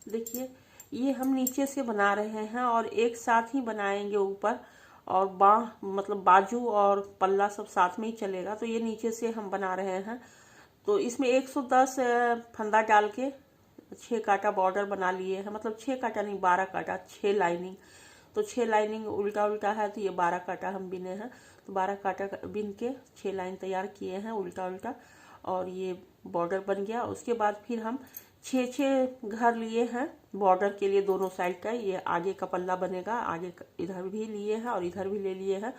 देखिए, ये हम नीचे से बना रहे हैं और एक साथ ही बनाएंगे ऊपर, और बाह मतलब बाजू और पल्ला सब साथ में ही चलेगा। तो ये नीचे से हम बना रहे हैं। तो इसमें 110 फंदा डाल के 6 काटा बॉर्डर बना लिए हैं, मतलब 6 काटा नहीं 12 काटा, 6 लाइनिंग। तो 6 लाइनिंग उल्टा उल्टा है तो ये 12 काटा हम बिने हैं। तो 12 काटा बिन के 6 लाइन तैयार किए हैं उल्टा उल्टा, और ये बॉर्डर बन गया। उसके बाद फिर हम 6 घर लिए हैं बॉर्डर के लिए दोनों साइड का। ये आगे का पल्ला बनेगा, आगे इधर भी लिए हैं और इधर भी ले लिए हैं।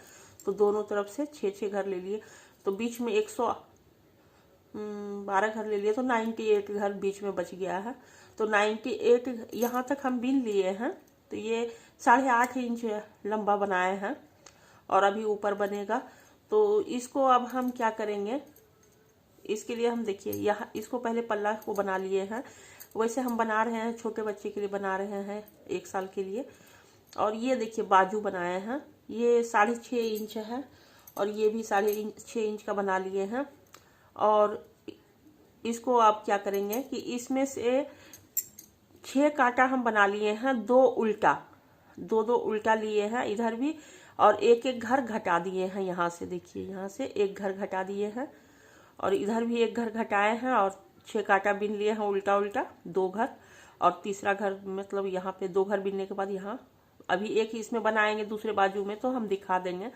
तो दोनों तरफ से 6 घर ले लिए। तो बीच में 112 घर ले लिए, तो 98 घर बीच में बच गया है। तो 98 यहाँ तक हम बिन लिए हैं। तो ये 8.5 इंच लंबा बनाए हैं और अभी ऊपर बनेगा। तो इसको अब हम क्या करेंगे, इसके लिए हम देखिए यहाँ इसको पहले पल्ला को बना लिए हैं। वैसे हम बना रहे हैं, छोटे बच्चे के लिए बना रहे हैं 1 साल के लिए। और ये देखिए बाजू बनाए हैं, ये 6.5 इंच है और ये भी 6.5 इंच का बना लिए हैं। और इसको आप क्या करेंगे कि इसमें से 6 काटा हम बना लिए हैं, 2 उल्टा, 2 उल्टा लिए हैं इधर भी, और एक घर घटा दिए हैं। यहाँ से देखिए, यहाँ से एक घर घटा दिए हैं और इधर भी एक घर घटाए हैं, और 6 काटा बिन लिए हैं उल्टा उल्टा, 2 घर। और तीसरा घर मतलब यहाँ पे 2 घर बिनने के बाद यहाँ अभी एक ही इसमें बनाएंगे दूसरे बाजू में, तो हम दिखा देंगे।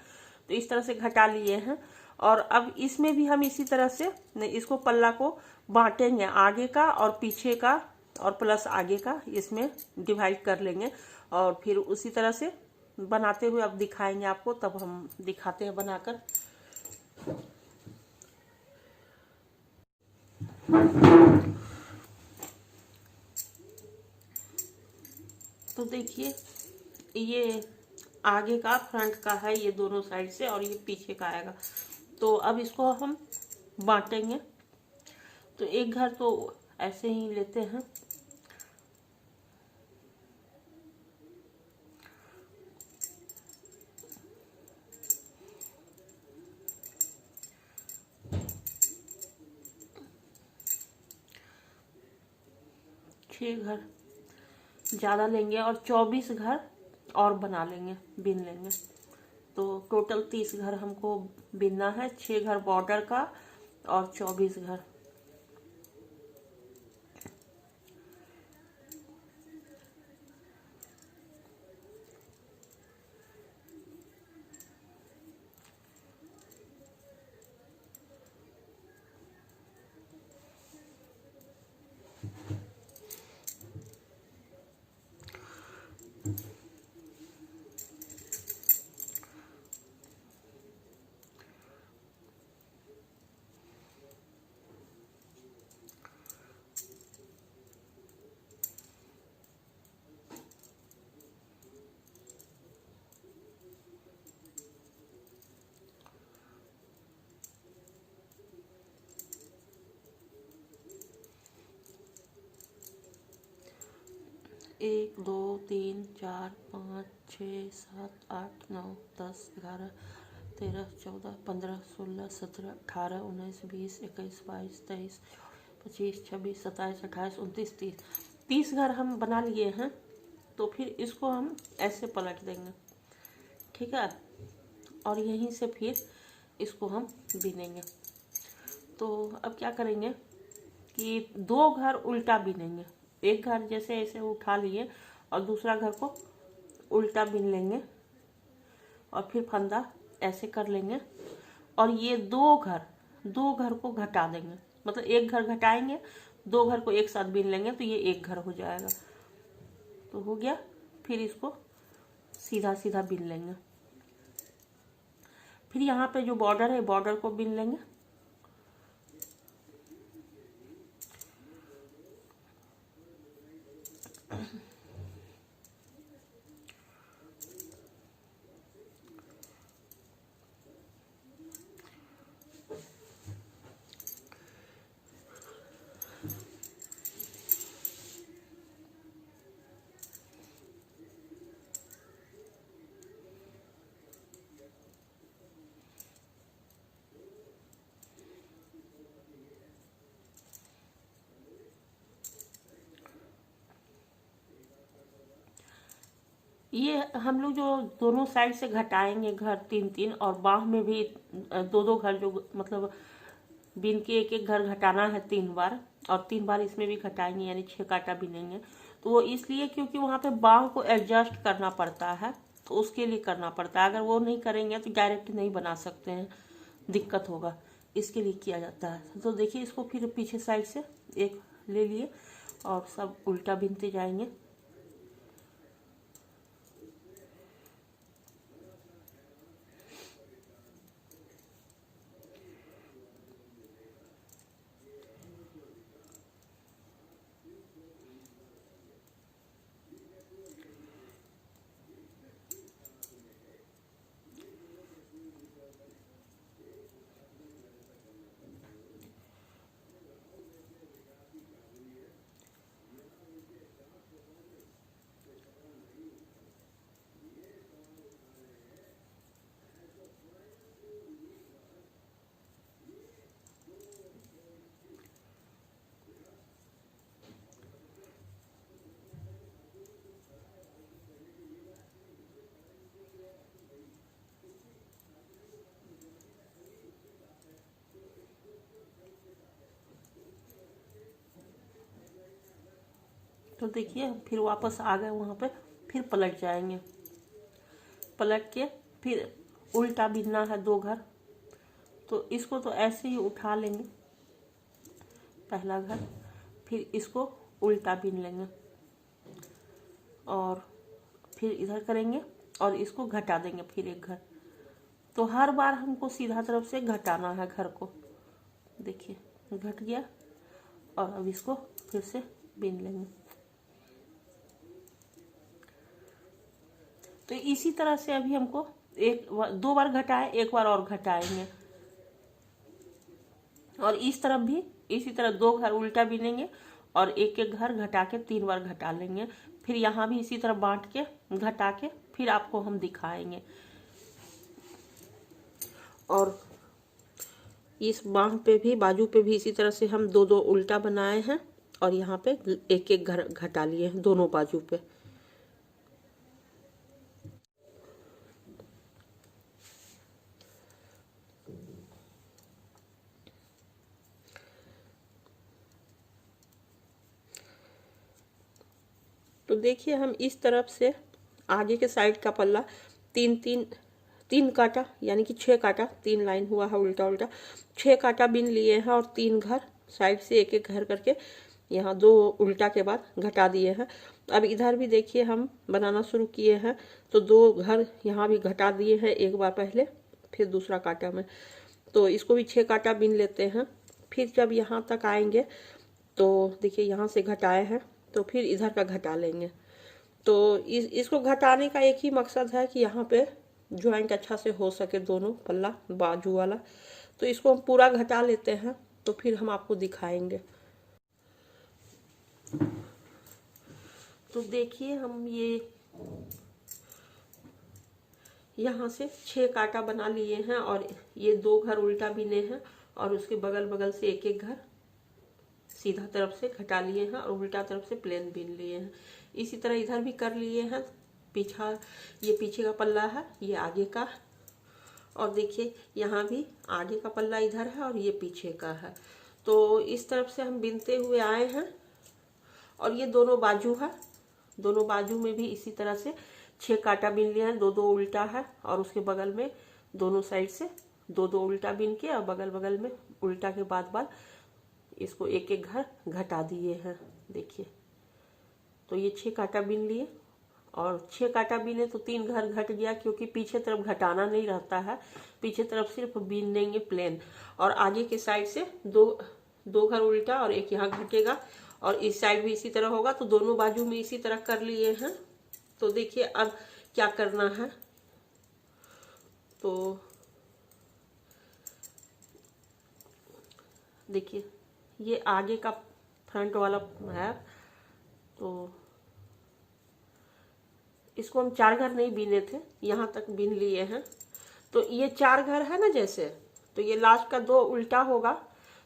तो इस तरह से घटा लिए हैं। और अब इसमें भी हम इसी तरह से इसको पल्ला को बांटेंगे, आगे का और पीछे का और प्लस आगे का, इसमें डिवाइड कर लेंगे। और फिर उसी तरह से बनाते हुए अब दिखाएंगे आपको, तब हम दिखाते हैं बनाकर। तो देखिए, ये आगे का फ्रंट का है, ये दोनों साइड से, और ये पीछे का आएगा। तो अब इसको हम बांटेंगे। तो एक घर तो ऐसे ही लेते हैं, छह घर ज़्यादा लेंगे और 24 घर और बना लेंगे, बिन लेंगे। तो टोटल 30 घर हमको बिनना है, 6 घर बॉर्डर का और 24 घर। एक, दो, तीन, चार, 5, 6, 7, 8, 9, 10, 11, 13, 14, 15, 16, 17, 18, 19, 20, 21, 22, 23, 25, 26, 27, 28, 29, 30। 30 घर हम बना लिए हैं। तो फिर इसको हम ऐसे पलट देंगे, ठीक है। और यहीं से फिर इसको हम बिनेंगे। तो अब क्या करेंगे कि 2 घर उल्टा बिनेंगे। एक घर जैसे ऐसे उठा लिए और दूसरा घर को उल्टा बिन लेंगे और फिर फंदा ऐसे कर लेंगे। और ये 2 घर को घटा देंगे, मतलब एक घर घटाएंगे, 2 घर को एक साथ बिन लेंगे, तो ये एक घर हो जाएगा। तो हो गया। फिर इसको सीधा सीधा बिन लेंगे। फिर यहाँ पे जो बॉर्डर है, बॉर्डर को बिन लेंगे। ये हम लोग जो दोनों साइड से घटाएंगे घर 3-3, और बाह में भी 2-2 घर, जो मतलब बीन के एक एक घर घटाना है 3 बार, और 3 बार इसमें भी घटाएंगे, यानी 6 कांटा बीनेंगे। तो वो इसलिए क्योंकि वहाँ पे बाह को एडजस्ट करना पड़ता है, तो उसके लिए करना पड़ता है। अगर वो नहीं करेंगे तो डायरेक्ट नहीं बना सकते हैं, दिक्कत होगा, इसके लिए किया जाता है। तो देखिए इसको फिर पीछे साइड से एक ले लिए और सब उल्टा बीनते जाएंगे। तो देखिए फिर वापस आ गए वहाँ पे, फिर पलट जाएंगे। पलट के फिर उल्टा बीनना है 2 घर। तो इसको तो ऐसे ही उठा लेंगे, पहला घर, फिर इसको उल्टा बीन लेंगे और फिर इधर करेंगे और इसको घटा देंगे फिर एक घर। तो हर बार हमको सीधा तरफ से घटाना है घर को। देखिए घट गया, और अब इसको फिर से बीन लेंगे। तो इसी तरह से अभी हमको 2 बार घटाए, 1 बार और घटाएंगे, और इस तरफ भी इसी तरह 2 घर उल्टा बीनेंगे और एक एक घर घटा के 3 बार घटा लेंगे। फिर यहाँ भी इसी तरह बांट के घटा के फिर आपको हम दिखाएंगे। और इस बाह पे भी, बाजू पे भी इसी तरह से हम 2-2 उल्टा बनाए हैं, और यहाँ पे एक एक घर घटा लिए हैं दोनों बाजू पे। तो देखिए हम इस तरफ से आगे के साइड का पल्ला 3 कांटा, यानी कि 6 कांटा, 3 लाइन हुआ है उल्टा उल्टा, 6 कांटा बीन लिए हैं, और 3 घर साइड से एक एक घर करके यहाँ 2 उल्टा के बाद घटा दिए हैं। अब इधर भी देखिए हम बनाना शुरू किए हैं, तो 2 घर यहाँ भी घटा दिए हैं, एक बार पहले फिर दूसरा कांटा में। तो इसको भी 6 कांटा बीन लेते हैं। फिर जब यहाँ तक आएंगे तो देखिए यहाँ से घटाए हैं, तो फिर इधर का घटा लेंगे। तो इसको घटाने का एक ही मकसद है कि यहाँ पे ज्वाइंट अच्छा से हो सके, दोनों पल्ला बाजू वाला। तो इसको हम पूरा घटा लेते हैं, तो फिर हम आपको दिखाएंगे। तो देखिए हम ये यहाँ से 6 कांटा बना लिए हैं, और ये 2 घर उल्टा बीने हैं, और उसके बगल बगल से एक एक घर सीधा तरफ से घटा लिए हैं, और उल्टा तरफ से प्लेन बीन लिए हैं। इसी तरह इधर भी कर लिए हैं। ये पीछे का पल्ला है, ये आगे का, और देखिए यहाँ भी आगे का पल्ला इधर है और ये पीछे का है। तो इस तरफ से हम बीनते हुए आए हैं, और ये दोनों बाजू है, दोनों बाजू में भी इसी तरह से 6 कांटा बीन लिए हैं, 2-2 उल्टा है, और उसके बगल में दोनों साइड से 2-2 उल्टा बीन के, और बगल बगल में उल्टा के बाद इसको एक एक घर घटा दिए हैं। देखिए तो ये 6 कांटा बीन लिए, और 6 कांटा बीने तो 3 घर घट गया, क्योंकि पीछे तरफ घटाना नहीं रहता है, पीछे तरफ सिर्फ बीन देंगे प्लेन, और आगे के साइड से 2 घर उल्टा और एक यहाँ घटेगा, और इस साइड भी इसी तरह होगा। तो दोनों बाजू में इसी तरह कर लिए हैं। तो देखिए अब क्या करना है। तो देखिए ये आगे का फ्रंट वाला है, तो इसको हम 4 घर नहीं बीने थे, यहाँ तक बीन लिए हैं। तो ये 4 घर है ना, जैसे तो ये लास्ट का 2 उल्टा होगा,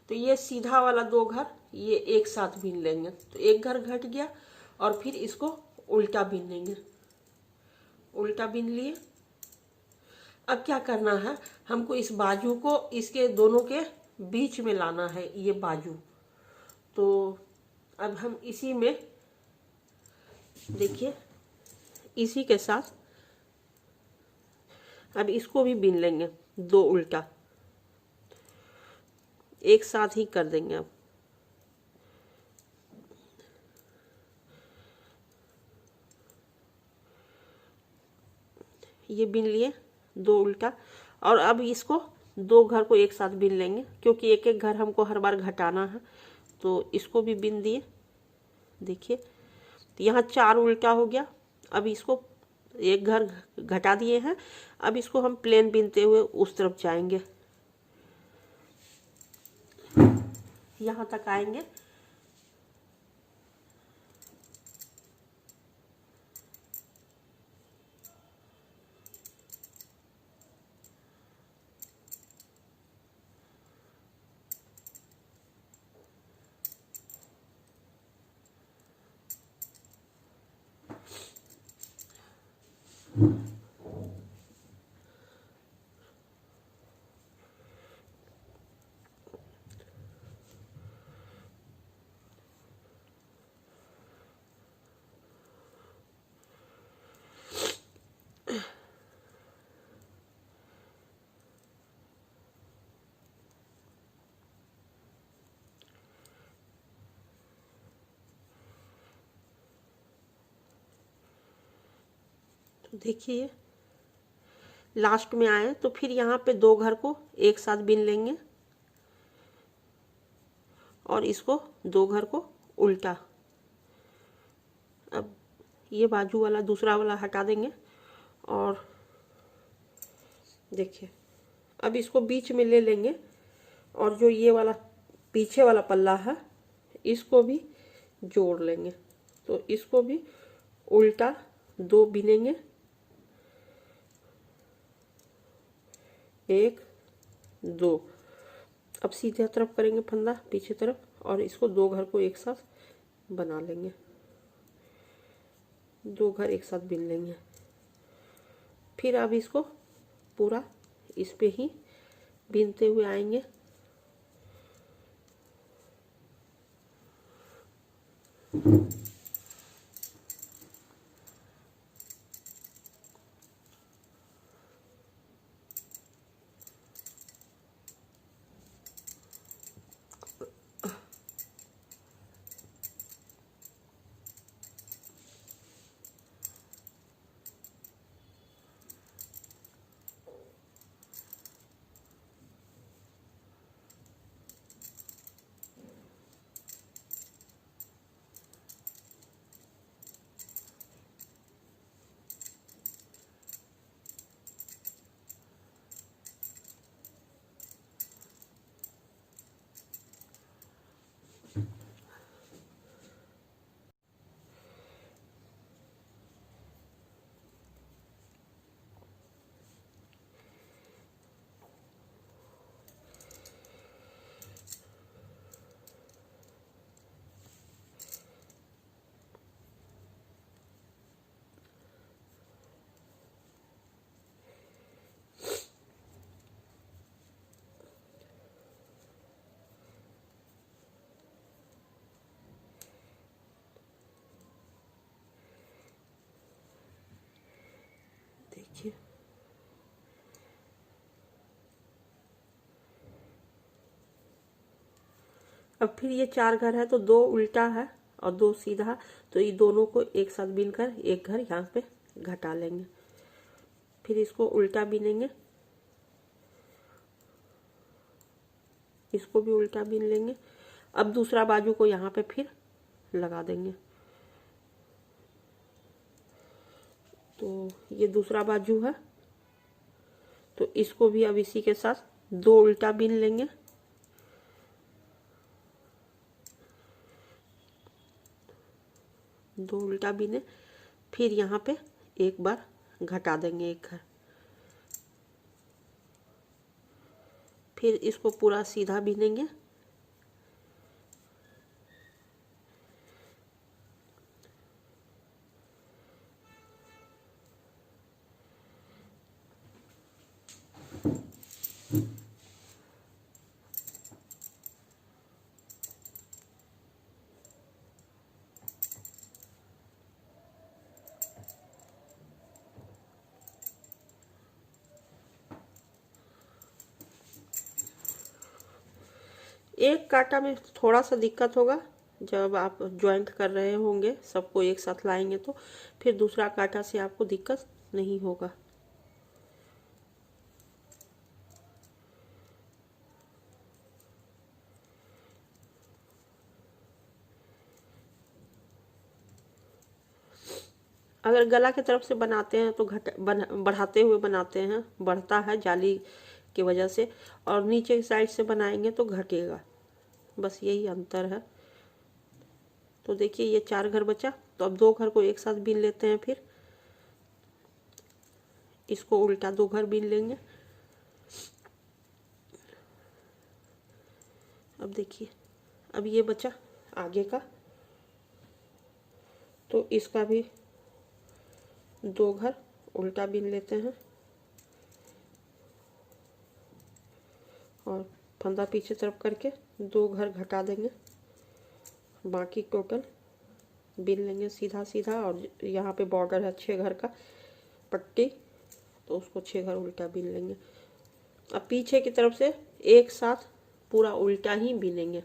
तो ये सीधा वाला 2 घर ये एक साथ बीन लेंगे। तो एक घर घट गया, और फिर इसको उल्टा बीन लेंगे। उल्टा बीन लिए। अब क्या करना है, हमको इस बाजू को इसके दोनों के बीच में लाना है, ये बाजू। तो अब हम इसी में देखिए, इसी के साथ अब इसको भी बीन लेंगे, दो उल्टा एक साथ ही कर देंगे। अब ये बीन लिए दो उल्टा, और अब इसको दो घर को एक साथ बीन लेंगे, क्योंकि एक एक घर हमको हर बार घटाना है। तो इसको भी बीन दिए, देखिए तो यहाँ 4 उल्टा हो गया। अब इसको एक घर घटा दिए हैं, अब इसको हम प्लेन बीनते हुए उस तरफ जाएंगे, यहाँ तक आएंगे। देखिए लास्ट में आए तो फिर यहाँ पे दो घर को एक साथ बीन लेंगे, और इसको दो घर को उल्टा। अब ये बाजू वाला दूसरा वाला हटा देंगे, और देखिए अब इसको बीच में ले लेंगे, और जो ये वाला पीछे वाला पल्ला है इसको भी जोड़ लेंगे। तो इसको भी उल्टा दो बिनेंगे, एक दो। अब सीधे तरफ करेंगे फंदा पीछे तरफ, और इसको दो घर को एक साथ बना लेंगे, दो घर एक साथ बिन लेंगे। फिर अब इसको पूरा इस पे ही बीनते हुए आएंगे। देखिए अब फिर ये 4 घर है, तो 2 उल्टा है और 2 सीधा, तो ये दोनों को एक साथ बीनकर एक घर यहाँ पे घटा लेंगे। फिर इसको उल्टा बीनेंगे, इसको भी उल्टा बीन लेंगे। अब दूसरा बाजू को यहाँ पे फिर लगा देंगे। तो ये दूसरा बाजू है, तो इसको भी अब इसी के साथ 2 उल्टा बीन लेंगे। दो उल्टा बीने, फिर यहाँ पे एक बार घटा देंगे एक घर। फिर इसको पूरा सीधा बीनेंगे। एक कांटा में थोड़ा सा दिक्कत होगा, जब आप ज्वाइंट कर रहे होंगे सबको एक साथ लाएंगे तो फिर दूसरा कांटा से आपको दिक्कत नहीं होगा। अगर गला की तरफ से बनाते हैं तो बढ़ाते हुए बनाते हैं, बढ़ता है जाली की वजह से, और नीचे की साइड से बनाएंगे तो घटेगा, बस यही अंतर है। तो देखिए ये 4 घर बचा, तो अब 2 घर को एक साथ बीन लेते हैं। फिर इसको उल्टा 2 घर बीन लेंगे। अब देखिए, अब ये बचा आगे का, तो इसका भी 2 घर उल्टा बीन लेते हैं और फंदा पीछे तरफ करके 2 घर घटा देंगे। बाकी टोटल बीन लेंगे सीधा सीधा, और यहाँ पे बॉर्डर है 6 घर का पट्टी, तो उसको 6 घर उल्टा बीन लेंगे। अब पीछे की तरफ से एक साथ पूरा उल्टा ही बीनेंगे।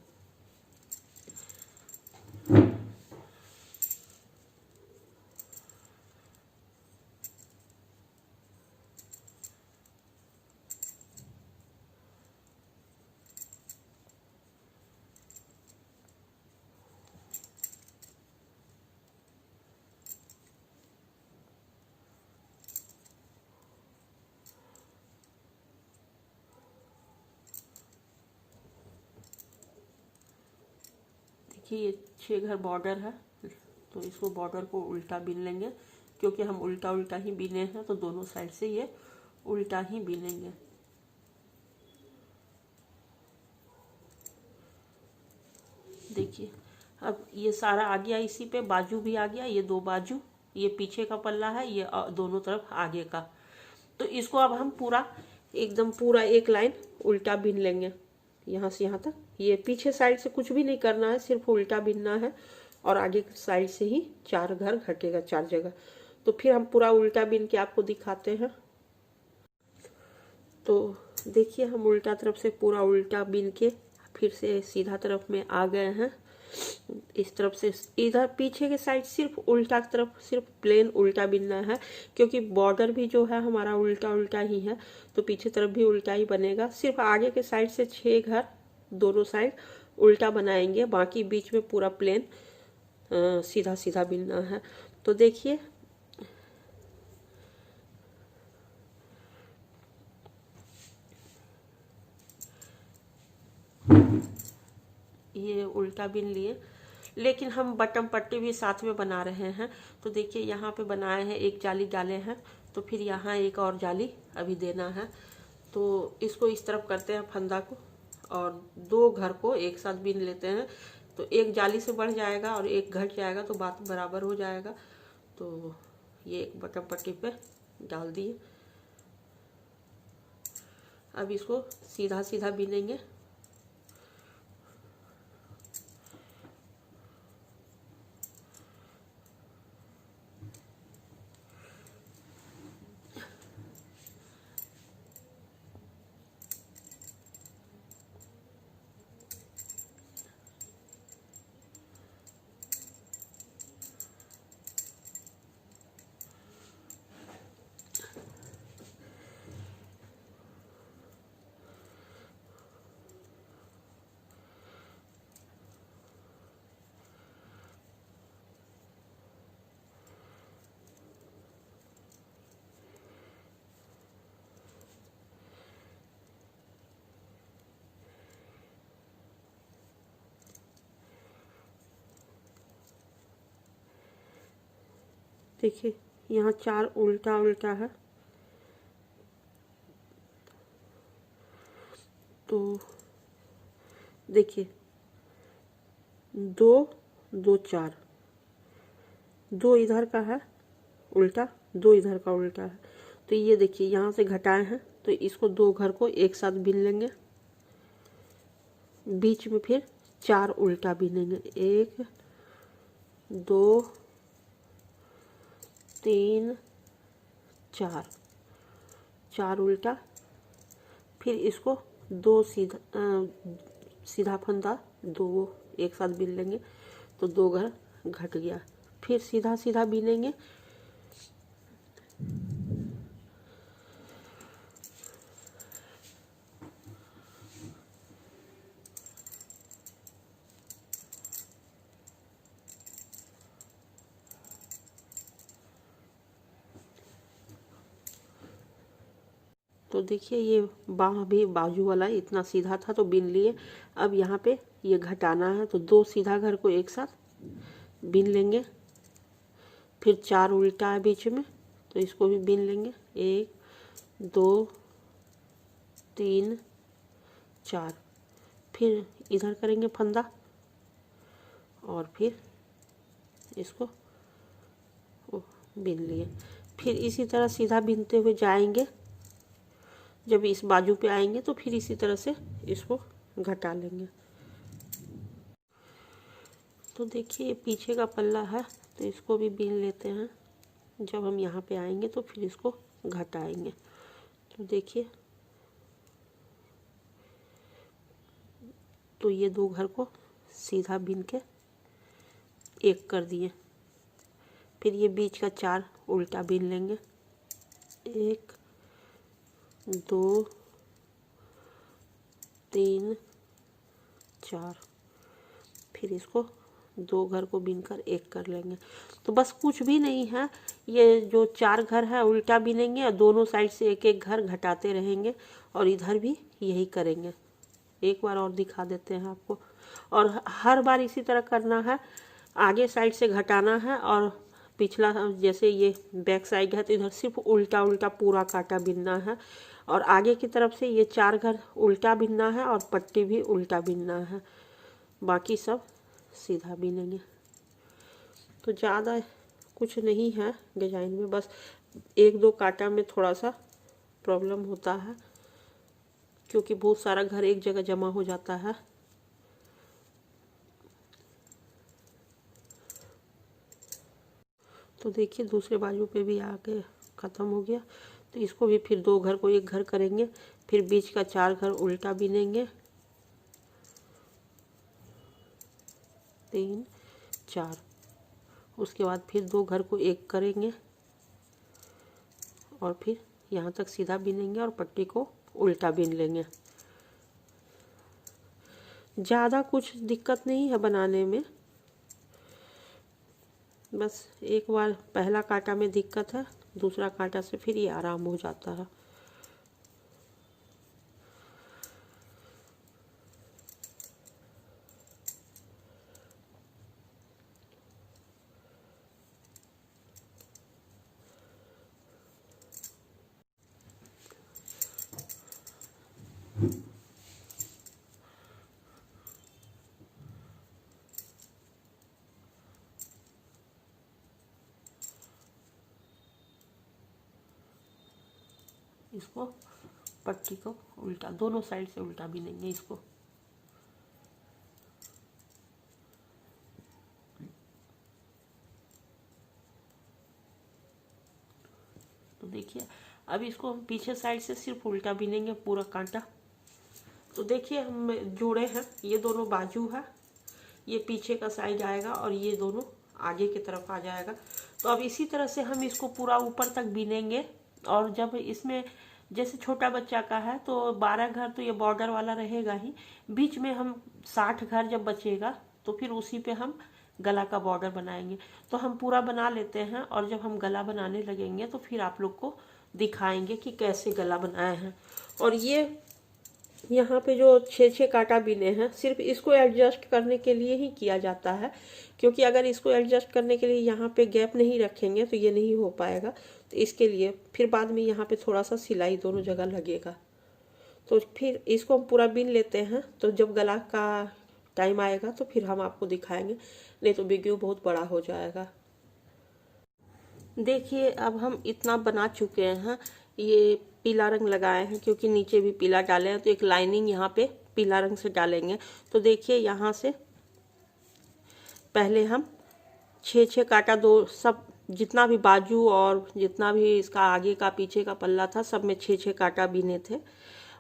ये 6 घर बॉर्डर है, तो इसको बॉर्डर को उल्टा बीन लेंगे, क्योंकि हम उल्टा उल्टा ही बीने हैं तो दोनों साइड से ये उल्टा ही बीनेंगे। देखिए अब ये सारा आ गया, इसी पे बाजू भी आ गया, ये 2 बाजू, ये पीछे का पल्ला है, ये दोनों तरफ आगे का। तो इसको अब हम पूरा एकदम पूरा एक लाइन उल्टा बीन लेंगे यहाँ से यहाँ तक। ये पीछे साइड से कुछ भी नहीं करना है, सिर्फ उल्टा बीनना है, और आगे की साइड से ही 4 घर घटेगा 4 जगह। तो फिर हम पूरा उल्टा बीन के आपको दिखाते हैं। तो देखिए हम उल्टा तरफ से पूरा उल्टा बीन के फिर से सीधा तरफ में आ गए हैं। इस तरफ से इधर पीछे के साइड सिर्फ उल्टा तरफ सिर्फ प्लेन उल्टा बीनना है, क्योंकि बॉर्डर भी जो है हमारा उल्टा उल्टा ही है, तो पीछे तरफ भी उल्टा ही बनेगा। सिर्फ आगे के साइड से 6 घर दोनों साइड उल्टा बनाएंगे, बाकी बीच में पूरा प्लेन सीधा सीधा बीनना है। तो देखिए ये उल्टा बीन लिए, लेकिन हम बटन पट्टी भी साथ में बना रहे हैं। तो देखिए यहाँ पे बनाए हैं, एक जाली डाले हैं, तो फिर यहाँ एक और जाली अभी देना है। तो इसको इस तरफ करते हैं फंदा को, और 2 घर को एक साथ बीन लेते हैं, तो एक जाली से बढ़ जाएगा और एक घट जाएगा, तो बात बराबर हो जाएगा। तो ये एक बटन पट्टी पे डाल दिए। अब इसको सीधा सीधा बीनेंगे। देखिए यहाँ 4 उल्टा उल्टा है, तो देखिए 2 2 4, 2 इधर का है उल्टा, 2 इधर का उल्टा है। तो ये देखिए यहाँ से घटाए हैं, तो इसको 2 घर को एक साथ बीन लेंगे। बीच में फिर 4 उल्टा बीनेंगे, 1 2 3 4, 4 उल्टा। फिर इसको 2 सीधा फंदा 2 एक साथ बीन लेंगे, तो 2 घर घट गया। फिर सीधा सीधा बीनेंगे, तो देखिए ये बाह भी बाजू वाला इतना सीधा था तो बीन लिए। अब यहाँ पे ये घटाना है, तो 2 सीधा घर को एक साथ बीन लेंगे। फिर 4 उल्टा है बीच में, तो इसको भी बीन लेंगे, 1 2 3 4। फिर इधर करेंगे फंदा और फिर इसको बीन लिए। फिर इसी तरह सीधा बीनते हुए जाएंगे। जब इस बाजू पे आएंगे तो फिर इसी तरह से इसको घटा लेंगे। तो देखिए पीछे का पल्ला है, तो इसको भी बीन लेते हैं। जब हम यहाँ पे आएंगे तो फिर इसको घटाएंगे। तो देखिए, तो ये 2 घर को सीधा बीन के एक कर दिए। फिर ये बीच का 4 उल्टा बीन लेंगे, 1 2 3 4। फिर इसको 2 घर को बीनकर एक कर लेंगे। तो बस कुछ भी नहीं है, ये जो 4 घर है उल्टा बीनेंगे और दोनों साइड से एक एक घर घटाते रहेंगे और इधर भी यही करेंगे। एक बार और दिखा देते हैं आपको। और हर बार इसी तरह करना है, आगे साइड से घटाना है और पिछला जैसे ये बैक साइड है तो इधर सिर्फ उल्टा उल्टा पूरा कांटा बीनना है और आगे की तरफ से ये 4 घर उल्टा बीनना है और पट्टी भी उल्टा बीनना है, बाकी सब सीधा बीनेंगे। तो ज़्यादा कुछ नहीं है डिजाइन में, बस 1-2 कांटा में थोड़ा सा प्रॉब्लम होता है क्योंकि बहुत सारा घर एक जगह जमा हो जाता है। तो देखिए दूसरे बाजू पे भी आके ख़त्म हो गया। तो इसको भी फिर 2 घर को एक घर करेंगे, फिर बीच का 4 घर उल्टा बीनेंगे, 3 4। उसके बाद फिर 2 घर को एक करेंगे और फिर यहाँ तक सीधा बीनेंगे और पट्टी को उल्टा बीन लेंगे। ज़्यादा कुछ दिक्कत नहीं है बनाने में, बस एक बार पहला कांटा में दिक्कत है, दूसरा कांटा से फिर ये आराम हो जाता है। इसको पट्टी को उल्टा दोनों साइड से उल्टा बीनेंगे इसको। तो देखिए अब इसको हम पीछे साइड से सिर्फ उल्टा बीनेंगे पूरा कांटा। तो देखिए हम जोड़े हैं, ये दोनों बाजू है, ये पीछे का साइड आएगा और ये दोनों आगे की तरफ आ जाएगा। तो अब इसी तरह से हम इसको पूरा ऊपर तक बीनेंगे। और जब इसमें जैसे छोटा बच्चा का है तो 12 घर तो ये बॉर्डर वाला रहेगा ही, बीच में हम 60 घर जब बचेगा तो फिर उसी पे हम गला का बॉर्डर बनाएंगे। तो हम पूरा बना लेते हैं और जब हम गला बनाने लगेंगे तो फिर आप लोग को दिखाएंगे कि कैसे गला बनाए हैं। और ये यहाँ पे जो 6-6 कांटा बीने हैं सिर्फ इसको एडजस्ट करने के लिए ही किया जाता है, क्योंकि अगर इसको एडजस्ट करने के लिए यहाँ पे गैप नहीं रखेंगे तो ये नहीं हो पाएगा। तो इसके लिए फिर बाद में यहाँ पे थोड़ा सा सिलाई दोनों जगह लगेगा। तो फिर इसको हम पूरा बीन लेते हैं, तो जब गला का टाइम आएगा तो फिर हम आपको दिखाएंगे, नहीं तो वीडियो बहुत बड़ा हो जाएगा। देखिए अब हम इतना बना चुके हैं, ये पीला रंग लगाए हैं, क्योंकि नीचे भी पीला डाले हैं तो एक लाइनिंग यहाँ पे पीला रंग से डालेंगे। तो देखिए यहाँ से पहले हम 6-6 काटा, दो सब जितना भी बाजू और जितना भी इसका आगे का पीछे का पल्ला था सब में 6-6 काटा बीने थे।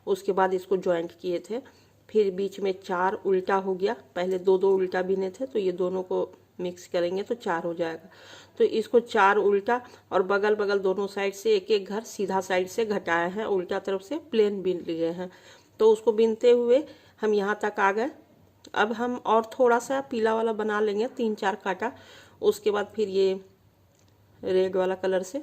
उसके बाद इसको ज्वाइंट किए थे। फिर बीच में 4 उल्टा हो गया, पहले 2-2 उल्टा बीने थे, तो ये दोनों को मिक्स करेंगे तो 4 हो जाएगा। तो इसको 4 उल्टा और बगल बगल दोनों साइड से एक एक घर सीधा साइड से घटाए हैं, उल्टा तरफ से प्लेन बीन लिए हैं। तो उसको बीनते हुए हम यहाँ तक आ गए। अब हम और थोड़ा सा पीला वाला बना लेंगे, 3-4 काटा। उसके बाद फिर ये रेड वाला कलर से,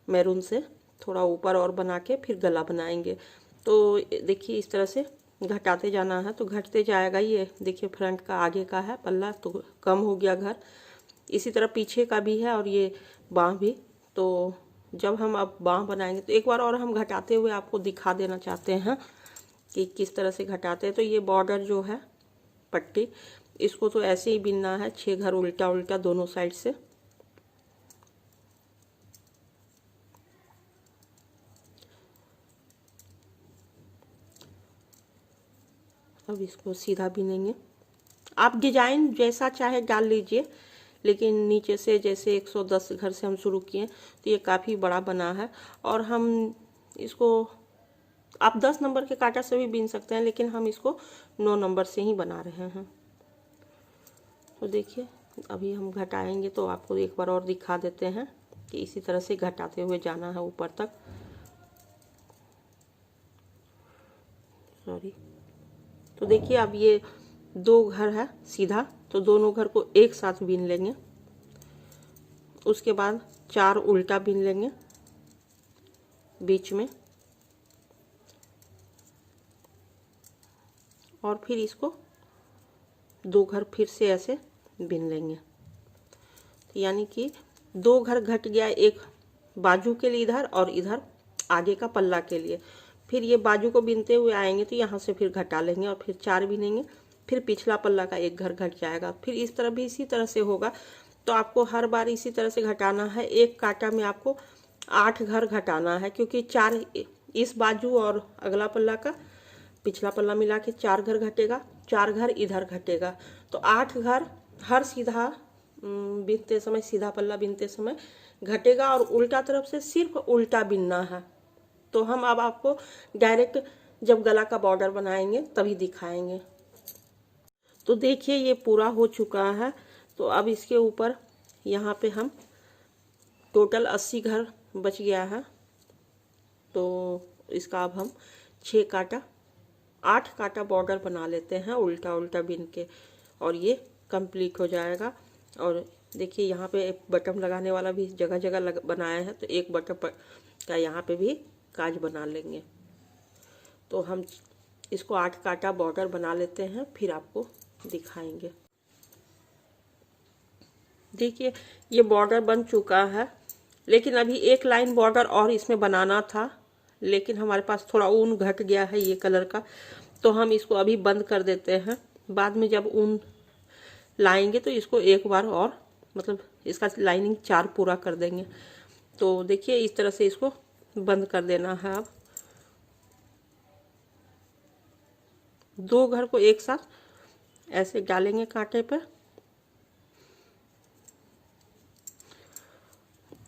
मैरून से थोड़ा ऊपर और बना के फिर गला बनाएंगे। तो देखिए इस तरह से घटाते जाना है, तो घटते जाएगा। ये देखिए फ्रंट का आगे का है पल्ला तो कम हो गया घर, इसी तरह पीछे का भी है और ये बाँह भी। तो जब हम अब बाँह बनाएंगे तो एक बार और हम घटाते हुए आपको दिखा देना चाहते हैं कि किस तरह से घटाते हैं। तो ये बॉर्डर जो है पट्टी, इसको तो ऐसे ही बिनना है, 6 घर उल्टा उल्टा दोनों साइड से। अब इसको सीधा बिनेंगे। आप डिजाइन जैसा चाहे डाल लीजिए, लेकिन नीचे से जैसे 110 घर से हम शुरू किए तो ये काफ़ी बड़ा बना है। और हम इसको आप 10 नंबर के कांटा से भी बिन सकते हैं, लेकिन हम इसको 9 नंबर से ही बना रहे हैं। तो देखिए अभी हम घटाएंगे तो आपको एक बार और दिखा देते हैं कि इसी तरह से घटाते हुए जाना है ऊपर तक। सॉरी। तो देखिए अब ये 2 घर है सीधा, तो दोनों घर को एक साथ बीन लेंगे। उसके बाद 4 उल्टा बीन लेंगे बीच में, और फिर इसको 2 घर फिर से ऐसे बीन लेंगे। तो यानी कि 2 घर घट गया, एक बाजू के लिए इधर और इधर आगे का पल्ला के लिए। फिर ये बाजू को बीनते हुए आएंगे तो यहाँ से फिर घटा लेंगे और फिर 4 बीनेंगे, फिर पिछला पल्ला का एक घर घट जाएगा। फिर इस तरह भी इसी तरह से होगा। तो आपको हर बार इसी तरह से घटाना है। एक कांटा में आपको 8 घर घटाना है, क्योंकि 4 इस बाजू और अगला पल्ला का पिछला पल्ला मिला के 4 घर घटेगा, 4 घर इधर घटेगा। तो 8 घर हर सीधा बीनते समय, सीधा पल्ला बीनते समय घटेगा, और उल्टा तरफ से सिर्फ उल्टा बीनना है। तो हम अब आपको डायरेक्ट जब गला का बॉर्डर बनाएंगे तभी दिखाएंगे। तो देखिए ये पूरा हो चुका है। तो अब इसके ऊपर यहाँ पे हम टोटल 80 घर बच गया है। तो इसका अब हम 6 काटा 8 काटा बॉर्डर बना लेते हैं उल्टा उल्टा बीन के, और ये कंप्लीट हो जाएगा। और देखिए यहाँ पे एक बटन लगाने वाला भी जगह जगह बनाया है, तो एक बटन का यहाँ पे भी काज बना लेंगे। तो हम इसको 8 काटा बॉर्डर बना लेते हैं, फिर आपको दिखाएंगे। देखिए ये बॉर्डर बन चुका है, लेकिन अभी एक लाइन बॉर्डर और इसमें बनाना था, लेकिन हमारे पास थोड़ा ऊन घट गया है ये कलर का, तो हम इसको अभी बंद कर देते हैं। बाद में जब ऊन लाएंगे तो इसको एक बार और मतलब इसका लाइनिंग 4 पूरा कर देंगे। तो देखिए इस तरह से इसको बंद कर देना है। अब 2 घर को एक साथ ऐसे डालेंगे कांटे पर,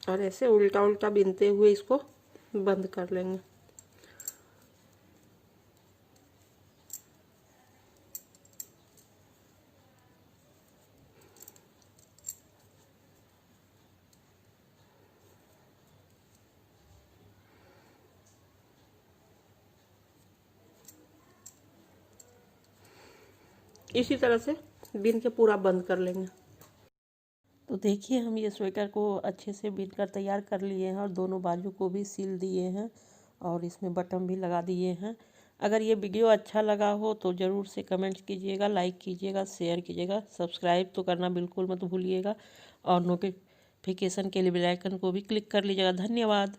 और ऐसे उल्टा उल्टा बिनते हुए इसको बंद कर लेंगे। इसी तरह से बिन के पूरा बंद कर लेंगे। तो देखिए हम ये स्वेटर को अच्छे से बिन कर तैयार कर लिए हैं, और दोनों बाजू को भी सिल दिए हैं, और इसमें बटन भी लगा दिए हैं। अगर ये वीडियो अच्छा लगा हो तो ज़रूर से कमेंट कीजिएगा, लाइक कीजिएगा, शेयर कीजिएगा, सब्सक्राइब तो करना बिल्कुल मत भूलिएगा, और नोटिफिकेशन के लिए बेल आइकन को भी क्लिक कर लीजिएगा। धन्यवाद।